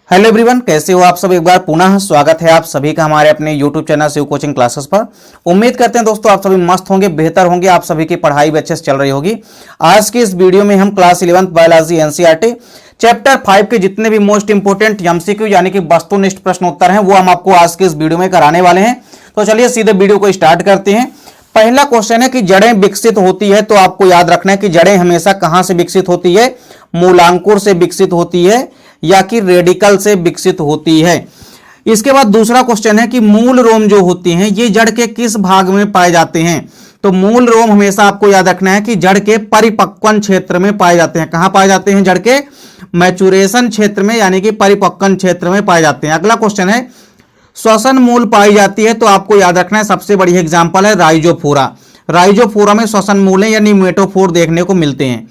Hello everyone, कैसे हो आप सब। एक बार पुनः स्वागत है आप सभी का हमारे अपने YouTube channel Shiv coaching classes पर। उम्मीद करते हैं दोस्तों आप सभी मस्त होंगे, बेहतर होंगे, आप सभी की पढ़ाई भी अच्छे से चल रही होगी। आज की इस वीडियो में हम क्लास 11 बायोलॉजी एनसीईआरटी चैप्टर 5 के जितने भी मोस्ट इंपोर्टेंट एमसीक्यू यानी कि वस्तुनिष्ठ प्रश्नोत्तर हैं वो हम आपको आज के इस वीडियो में कराने वाले हैं। तो चलिए सीधे वीडियो को स्टार्ट करते हैं। पहला क्वेश्चन है कि जड़ें विकसित होती है, तो आपको याद रखना है कि जड़ें हमेशा कहां से विकसित होती है, मूलांकुर से विकसित होती है या कि रेडिकल से विकसित होती है। इसके बाद दूसरा क्वेश्चन है कि मूल रोम जो होती हैं ये जड़ के किस भाग में पाए जाते हैं। तो मूल रोम हमेशा आपको याद रखना है कि जड़ के परिपक्वन क्षेत्र में पाए जाते हैं। कहां पाए जाते हैं? जड़ के मैचुरेशन क्षेत्र में यानी कि परिपक्वन क्षेत्र में पाए जाते हैं। अगला क्वेश्चन है श्वसन मूल पाई जाती है, तो आपको याद रखना है सबसे बड़ी एग्जांपल है राइजोफोरा। राइजोफोरा में श्वसन मूल यानी मेटोफोर देखने को मिलते हैं।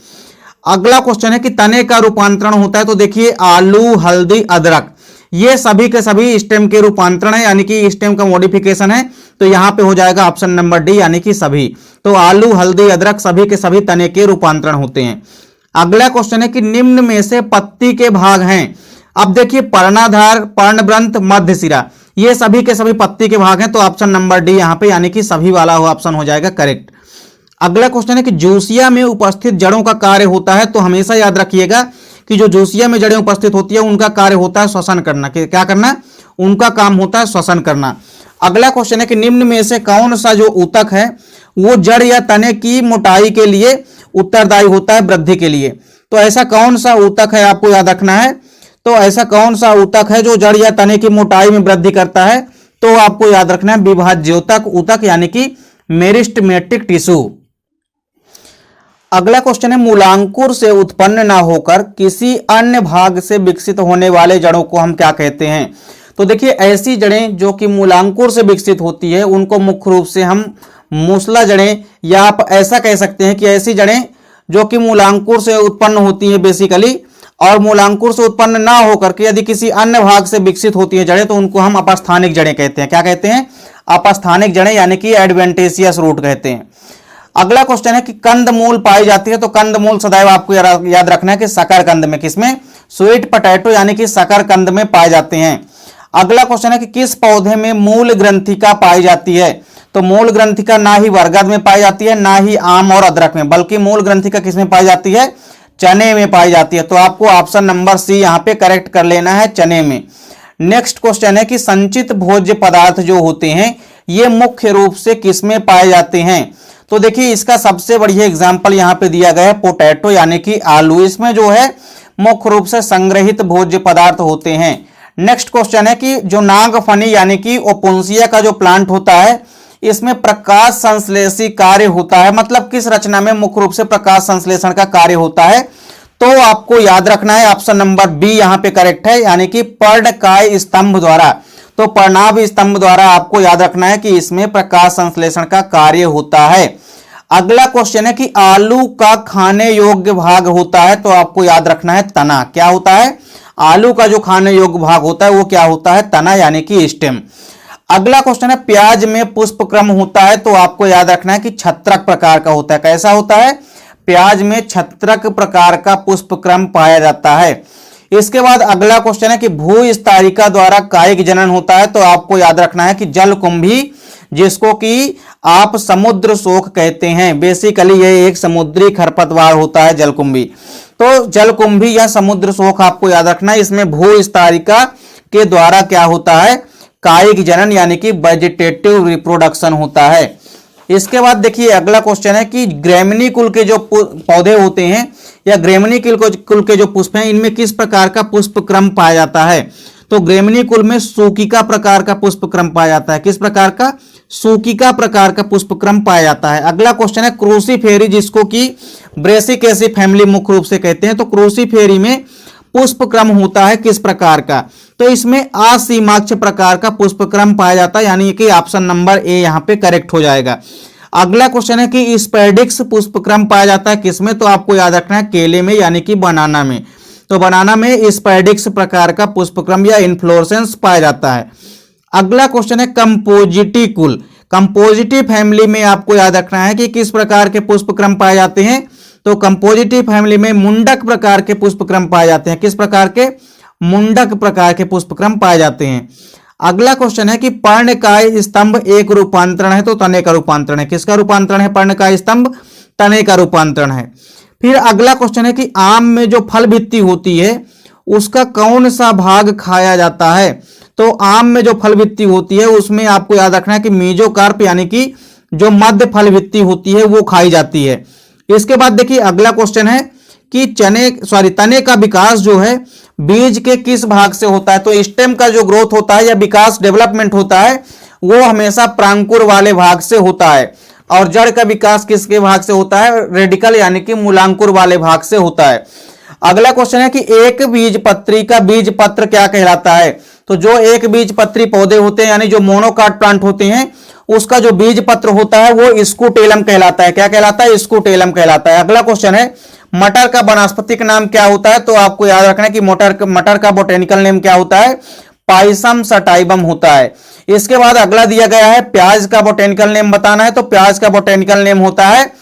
अगला क्वेश्चन है कि तने का रूपांतरण होता है, तो देखिए आलू, हल्दी, अदरक ये सभी के सभी स्टेम के रूपांतरण है यानी कि स्टेम का मॉडिफिकेशन है। तो यहां पे हो जाएगा ऑप्शन नंबर डी यानी कि सभी। तो आलू, हल्दी, अदरक सभी के सभी तने के रूपांतरण होते हैं। अगला क्वेश्चन है कि निम्न में से पत्ती के भाग हैं। अब देखिए पर्णाधार, पर्णवृंत, मध्य सिरा ये सभी के सभी पत्ती के भाग हैं। तो ऑप्शन नंबर डी यहां पे यानी कि सभी वाला ऑप्शन हो जाएगा करेक्ट। अगला क्वेश्चन है कि जोसिया में उपस्थित जड़ों का कार्य होता है, तो हमेशा याद रखिएगा कि जो जोसिया में जड़ें उपस्थित होती है उनका कार्य होता है श्वसन करना। क्या करना? उनका काम होता है श्वसन करना। अगला क्वेश्चन है कि निम्न में से कौन सा जो ऊतक है वो जड़ या तने की मोटाई के लिए उत्तरदायी होता है वृद्धि के लिए। तो ऐसा कौन सा ऊतक है आपको याद रखना है। तो ऐसा कौन सा ऊतक है जो जड़ या तने की मोटाई में वृद्धि करता है? तो आपको याद रखना है विभाज्योतक ऊतक यानी कि मेरिस्टेमेटिक टिश्यू। अगला क्वेश्चन है मूलांकुर से उत्पन्न ना होकर किसी अन्य भाग से विकसित होने वाले जड़ों को हम क्या कहते हैं। तो देखिए ऐसी जड़ें जो कि मूलांकुर से विकसित होती है उनको मुख्य रूप से हम मूसला जड़ें, या आप ऐसा कह सकते हैं कि ऐसी जड़ें जो कि मूलांकुर से उत्पन्न होती हैं बेसिकली, और मूलांकुर से उत्पन्न ना होकर के यदि किसी अन्य भाग से विकसित होती है जड़ें तो उनको हम अपस्थानिक जड़ें कहते हैं। क्या कहते हैं? अपस्थानिक जड़ें यानी कि एडवेंटेशियस रूट कहते हैं। अगला क्वेश्चन है कि कंदमूल पाई जाती है, तो कंदमूल सदैव आपको याद रखना है कि शकरकंद में, किसमें? स्वीट पोटैटो यानी कि शकरकंद में पाए जाते हैं। अगला क्वेश्चन है कि किस पौधे में मूल ग्रंथिका पाई जाती है। तो मूल ग्रंथिका ना ही बरगद में पाई जाती है ना ही आम और अदरक में, बल्कि मूल ग्रंथिका किसमें पाई जाती है? चने में पाई जाती है। तो आपको ऑप्शन नंबर सी यहां पे करेक्ट कर लेना है, चने में। नेक्स्ट क्वेश्चन है कि संचित भोज्य पदार्थ जो होते हैं ये मुख्य रूप से किसमें पाए जाते हैं। तो देखिए इसका सबसे बढ़िया एग्जाम्पल यहाँ पे दिया गया है पोटैटो यानी कि आलू। इसमें जो है मुख्य रूप से संग्रहित भोज्य पदार्थ होते हैं। नेक्स्ट क्वेश्चन है कि जो नागफनी यानी कि ओपुंसिया का जो प्लांट होता है इसमें प्रकाश संश्लेषी कार्य होता है। मतलब किस रचना में मुख्य रूप से प्रकाश संश्लेषण का कार्य होता है? तो आपको याद रखना है ऑप्शन नंबर बी यहां पे करेक्ट है यानी कि पर्णकाय स्तंभ द्वारा। तो पर्णाभ स्तंभ द्वारा आपको याद रखना है कि इसमें प्रकाश संश्लेषण का कार्य होता है। अगला क्वेश्चन है कि आलू का खाने योग्य भाग होता है, तो आपको याद रखना है तना। क्या होता है? आलू का जो खाने योग्य भाग होता है वो क्या होता है? तना यानी कि स्टेम। अगला क्वेश्चन है प्याज में पुष्पक्रम होता है, तो आपको याद रखना है कि छत्रक प्रकार का होता है। कैसा होता है? प्याज में छत्रक प्रकार का पुष्पक्रम पाया जाता है। इसके बाद अगला क्वेश्चन है कि भूस्तारिका द्वारा कायिक जनन होता है, तो आपको याद रखना है कि जलकुंभी, जिसको कि आप समुद्र शोक कहते हैं। बेसिकली ये एक समुद्री खरपतवार होता है जलकुंभी। तो जलकुंभी या समुद्र शोक आपको याद रखना है। इसमें भूस्तारिका के द्वारा क्या होता है? कायिक जनन यानी कि वेजिटेटिव रिप्रोडक्शन होता है। इसके बाद देखिए अगला क्वेश्चन है कि ग्रेमिनी कुल के जो पौधे होते हैं या ग्रेमिनी कुल के जो पुष्प हैं इनमें किस प्रकार का पुष्पक्रम पाया जाता है। तो ग्रेमिनी कुल में सूकिका प्रकार का पुष्पक्रम पाया जाता है। किस प्रकार का? सूकिका प्रकार का पुष्पक्रम पाया जाता है। अगला क्वेश्चन है क्रूसीफेरी, जिसको कि ब्रेसिकेसी फैमिली मुख्य रूप से कहते हैं। तो क्रूसीफेरी में पुष्पक्रम होता है किस प्रकार का? तो इसमें असीमाक्ष प्रकार का पुष्पक्रम पाया जाता है यानी कि ऑप्शन नंबर ए यहां पे करेक्ट हो जाएगा। अगला क्वेश्चन है कि स्पेडिक्स पुष्पक्रम पाया जाता है किसमें? तो आपको याद रखना है केले में यानी कि बनाना में। तो बनाना में स्पेडिक्स प्रकार का पुष्पक्रम या इन्फ्लोरेसेंस पाया जाता है। अगला क्वेश्चन है कंपोजिटी कुल। कंपोजिटी फैमिली में आपको याद रखना है कि किस प्रकार के पुष्पक्रम पाए जाते हैं। तो कंपोजिटी फैमिली में मुंडक प्रकार के पुष्पक्रम पाए जाते हैं। किस प्रकार के? मुंडक प्रकार के पुष्पक्रम पाए जाते हैं। अगला क्वेश्चन है कि पर्णकाय स्तंभ एक रूपांतरण है तो तने का रूपांतरण है। किसका रूपांतरण है? पर्णकाय स्तंभ तने का रूपांतरण है। फिर अगला क्वेश्चन है कि आम में जो फल भित्ति होती है उसका कौन सा भाग खाया जाता है? तो आम में जो फल भित्ति होती है उसमें आपको याद रखना है कि मेजोकार्प यानी कि जो मध्य फल भित्ति होती है वो खाई जाती है। इसके बाद देखिए अगला क्वेश्चन है कि तने का विकास जो है बीज के किस भाग से होता है? तो स्टेम का जो ग्रोथ होता है या विकास डेवलपमेंट होता है वो हमेशा प्रांकुर वाले भाग से होता है, और जड़ का विकास किसके भाग से होता है? रेडिकल यानी कि मूलांकुर वाले भाग से होता है। अगला क्वेश्चन है कि एक बीजपत्री का बीज पत्र क्या कहलाता है? तो जो एक बीजपत्री पौधे होते हैं यानी जो मोनोकाट प्लांट होते हैं उसका जो बीज पत्र होता है वो स्कूटेलम कहलाता है। क्या कहलाता है? स्कूटेलम कहलाता है। अगला क्वेश्चन है मटर का वानस्पतिक नाम क्या होता है? तो आपको याद रखना है कि मटर का बोटेनिकल नेम क्या होता है? पाइसम सटाइवम होता है। इसके बाद अगला दिया गया है प्याज का बोटेनिकल नेम बताना है, तो प्याज का बोटेनिकल नेम होता है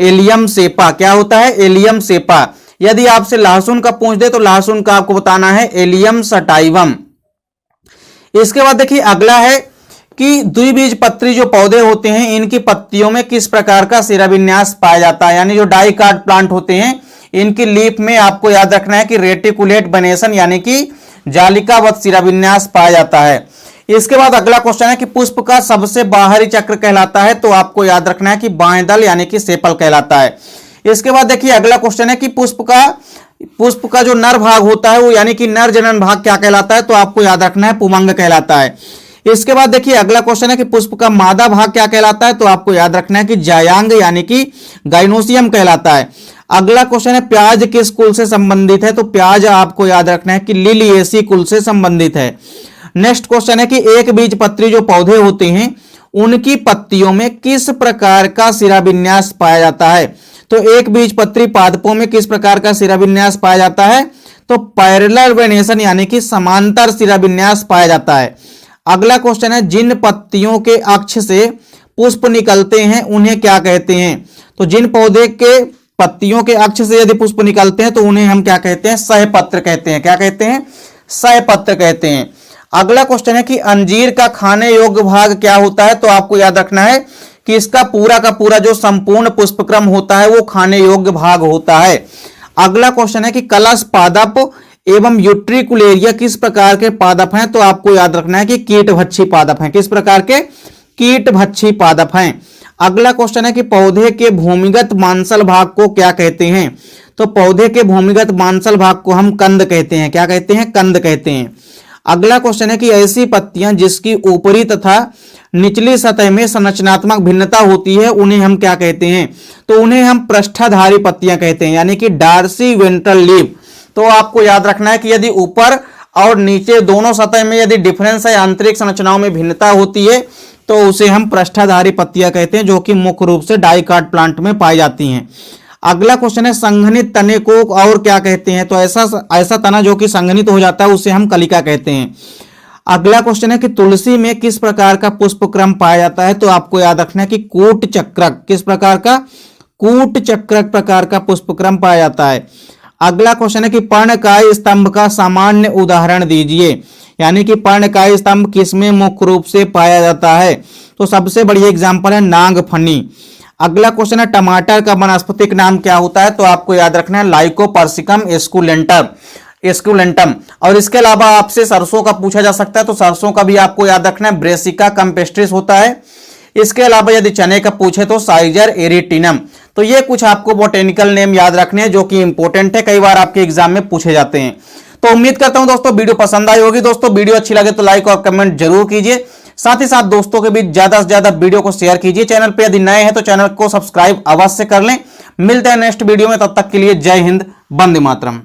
एलियम सेपा। क्या होता है? Allium cepa. यदि आपसे लहसुन का पूछ दे तो लहसुन का आपको बताना है एलियम सटाइवम। इसके बाद देखिए अगला है कि द्विबीजपत्री जो पौधे होते हैं इनकी पत्तियों में किस प्रकार का शिराविन्यास पाया जाता है? यानी जो डाइकाट प्लांट होते हैं इनकी लीफ में आपको याद रखना है कि रेटिकुलेट बनेशन यानी कि जालिकावत शिराविन्यास पाया जाता है। इसके बाद अगला क्वेश्चन है कि पुष्प का सबसे बाहरी चक्र कहलाता है, तो आपको याद रखना है कि बाएं दल यानी कि सेपल कहलाता है। इसके बाद देखिए अगला क्वेश्चन है कि पुष्प का जो नर भाग होता है वो यानी कि नर जनन भाग क्या कहलाता है? तो आपको याद रखना है पुमंग कहलाता है। इसके बाद देखिए अगला क्वेश्चन है कि पुष्प का मादा भाग क्या कहलाता है? तो आपको याद रखना है कि जायांग यानी कि गाइनोसियम कहलाता है। अगला क्वेश्चन है प्याज किस कुल से संबंधित है? तो प्याज आपको याद रखना है कि लिलिएसी कुल से संबंधित है। नेक्स्ट क्वेश्चन है कि एक बीजपत्री जो पौधे होते हैं उनकी पत्तियों में किस प्रकार का शिराविन्यास पाया जाता है? तो एक बीजपत्री पादपों में किस प्रकार का शिराविन्यास पाया जाता है? तो पैरेलल वेनेशन यानी कि समांतर शिराविन्यास पाया जाता है। अगला क्वेश्चन है जिन पत्तियों के अक्ष से पुष्प निकलते हैं उन्हें क्या कहते हैं? तो जिन पौधे के पत्तियों के अक्ष से यदि पुष्प निकलते हैं तो उन्हें हम क्या कहते हैं? सहपत्र कहते हैं। क्या कहते हैं? सहपत्र कहते हैं। अगला क्वेश्चन है कि अंजीर का खाने योग्य भाग क्या होता है? तो आपको याद रखना है कि इसका पूरा का पूरा जो संपूर्ण पुष्पक्रम होता है वो खाने योग्य भाग होता है। अगला क्वेश्चन है कि कलश पादप एवं यूट्रिकुलेरिया किस प्रकार के पादप हैं? तो आपको याद रखना है कि कीटभक्षी पादप हैं। किस प्रकार के? कीटभक्षी पादप हैं। अगला क्वेश्चन है कि पौधे के भूमिगत मांसल भाग को क्या कहते हैं? तो पौधे के भूमिगत मांसल भाग को हम कंद कहते हैं। क्या कहते हैं? कंद कहते हैं। अगला क्वेश्चन है कि ऐसी पत्तियां जिसकी ऊपरी तथा निचली सतह में संरचनात्मक भिन्नता होती है उन्हें हम क्या कहते हैं? तो उन्हें हम पृष्ठधारी पत्तियां कहते हैं यानी कि डार्सी वेंट्रल लीफ। तो आपको याद रखना है कि यदि ऊपर और नीचे दोनों सतह में यदि डिफरेंस है, आंतरिक संरचनाओं में भिन्नता होती है तो उसे हम पृष्ठधारी पत्तियां कहते हैं जो कि मुख्य रूप से डाइकाट प्लांट में पाई जाती हैं। अगला क्वेश्चन है संघनित तने को और क्या कहते हैं? तो ऐसा तना जो कि संघनित हो जाता है उसे हम कलिका कहते हैं। अगला क्वेश्चन है कि तुलसी में किस प्रकार का पुष्पक्रम पाया जाता है? तो आपको याद रखना है कि कूट चक्रक। किस प्रकार का? कूट चक्रक प्रकार का पुष्पक्रम पाया जाता है। अगला क्वेश्चन है कि पर्णकाय स्तंभ का सामान्य उदाहरण दीजिए, यानी कि पर्णकाय स्तंभ किसमें मुख्य रूप से पाया जाता है? तो सबसे बढ़िया एग्जांपल है नागफनी। अगला क्वेश्चन है टमाटर का वानस्पतिक नाम क्या होता है? तो आपको याद रखना है लाइकोपर्सिकम एस्कुलेंटम। और इसके अलावा आपसे सरसों का पूछा जा सकता है, तो सरसों का भी आपको याद रखना है ब्रेसिका कैम्पेस्ट्रिस होता है। इसके अलावा यदि चने का पूछे तो साइजर एरिटिनम। तो ये कुछ आपको बोटेनिकल नेम याद रखने हैं जो कि इंपॉर्टेंट है, कई बार आपके एग्जाम में पूछे जाते हैं। तो उम्मीद करता हूं दोस्तों वीडियो पसंद आई होगी। दोस्तों वीडियो अच्छी लगे तो लाइक और कमेंट जरूर कीजिए, साथ ही साथ दोस्तों के बीच ज्यादा से ज्यादा वीडियो को शेयर कीजिए। चैनल पे यदि नए हैं तो चैनल को सब्सक्राइब अवश्य कर लें। मिलते हैं नेक्स्ट वीडियो में, तब तक के लिए जय हिंद, वंदे मातरम।